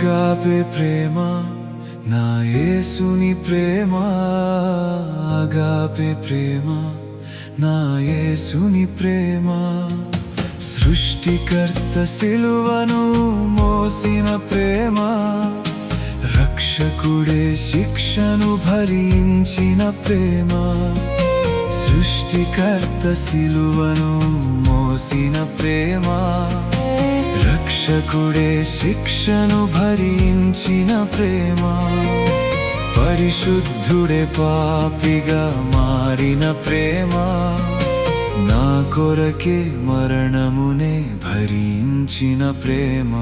Agape ప్రేమ నా యేసుని ప్రేమ, agape ప్రేమ నా యేసుని ప్రేమ. సృష్టికర్త సిలువను మోసిన ప్రేమ, రక్షకుడే శిక్షను భరించిన ప్రేమ. సృష్టికర్త సిలువను మోసిన ప్రేమ, రక్షకుడే శిక్షను భరించిన ప్రేమ. పరిశుద్ధుడే పాపిగా మారిన ప్రేమ, నా కొరకే మరణమునే భరించిన ప్రేమ.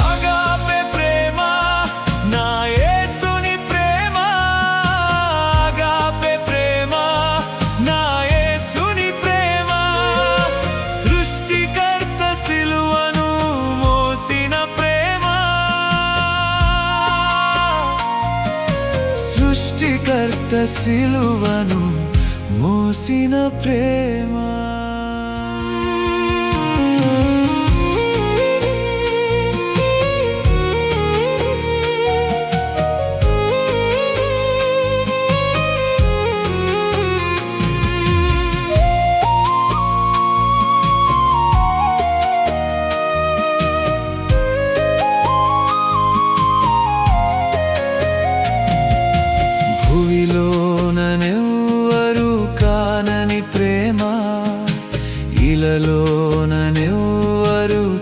అగాపే ప్రేమ నా యేసుని ప్రేమ, అగాపే ప్రేమ నా యేసుని ప్రేమ. సృష్టికర్త సిలువను మోసిన ప్రేమ, సృష్టికర్త సిలువను మోసిన ప్రేమ. భూమిలోనెవ్వరు కానని ప్రేమ, ఇలలోనెవ్వరు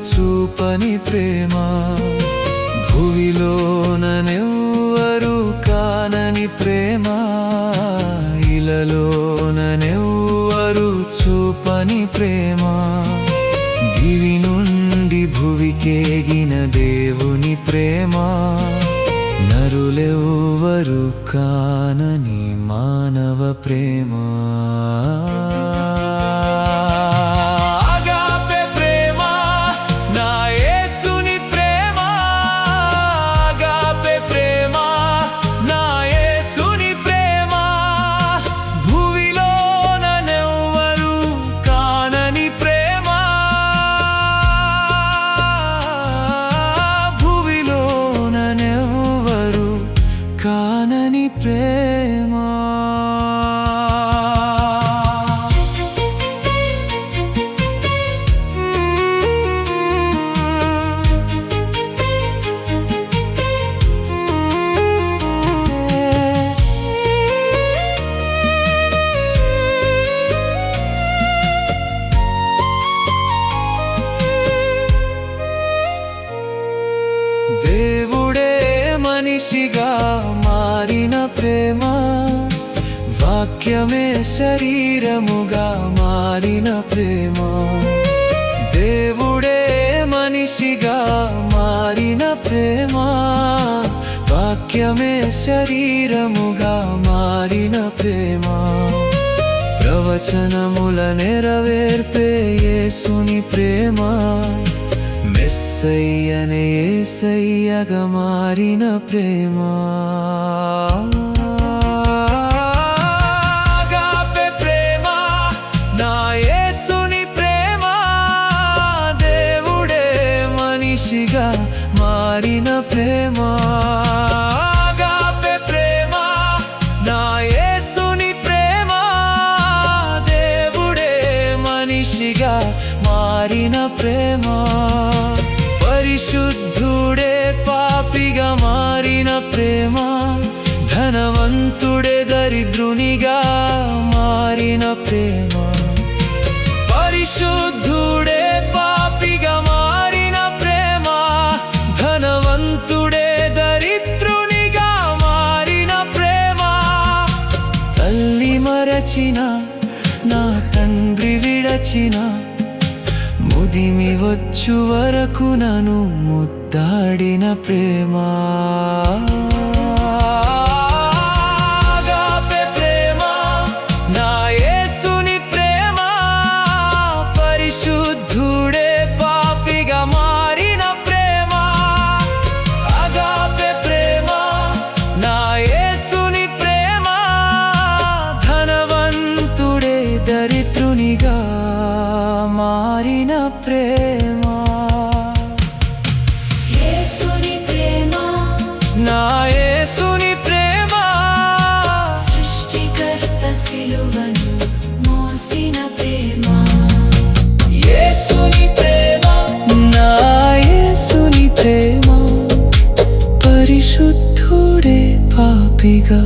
చూపని ప్రేమ. భూమిలోనెవ్వరు కానని ప్రేమ, ఇలలోనెవ్వరు చూపని ప్రేమ. దివి నుండి భువికేగిన దేవుని ప్రేమ, నరులెవ్వరు కానని మానవ ప్రేమ. అగాపే ప్రేమ నా యేసుని ప్రేమ, అగాపే ప్రేమ నా యేసుని ప్రేమ. భూమిలోనెవ్వరు కానని ప్రేమ, భూమిలోనెవ్వరు కానని ప్రేమ. దేవుడే మనిషిగా మారిన ప్రేమ, వాక్యమే శరీరముగా మారిన ప్రేమ. దేవుడే మనిషిగా మారిన ప్రేమ, వాక్యమే శరీరముగా మారిన ప్రేమ. ప్రవచనముల నెరవేర్పే యేసుని ప్రేమ, మెస్సయ్యనే యేసయ్యగా మారిన ప్రేమ. అగాపే ప్రేమ నా యేసుని ప్రేమ, దేవుడే మనిషిగా మారిన ప్రేమ. అగాపే ప్రేమ నా యేసుని ప్రేమ, దేవుడే మనిషిగా మారిన ప్రేమ. పరిశుద్ధుడే పాపిగా మారిన ప్రేమ, ధనవంతుడే దరిద్రునిగా మారిన ప్రేమ. పరిశుద్ధుడే పాపిగా మారిన ప్రేమ, ధనవంతుడే దరిద్రునిగా మారిన ప్రేమ. తల్లి మరచిన నా తండ్రి విడచిన, ముదిమి వచ్చు వరకు నన్ను ముద్దాడిన ప్రేమ. అగాపే ప్రేమ నా యేసుని ప్రేమ, పరిశుద్ధుడే పాపిగా మారిన ప్రేమ. అగాపే ప్రేమ నా యేసుని ప్రేమ, ధనవంతుడే దరిద్రునిగా మారిన ప్రేమ. యేసుని ప్రేమ, నా యేసుని ప్రేమ, పరిశుద్ధుడే పాపిగా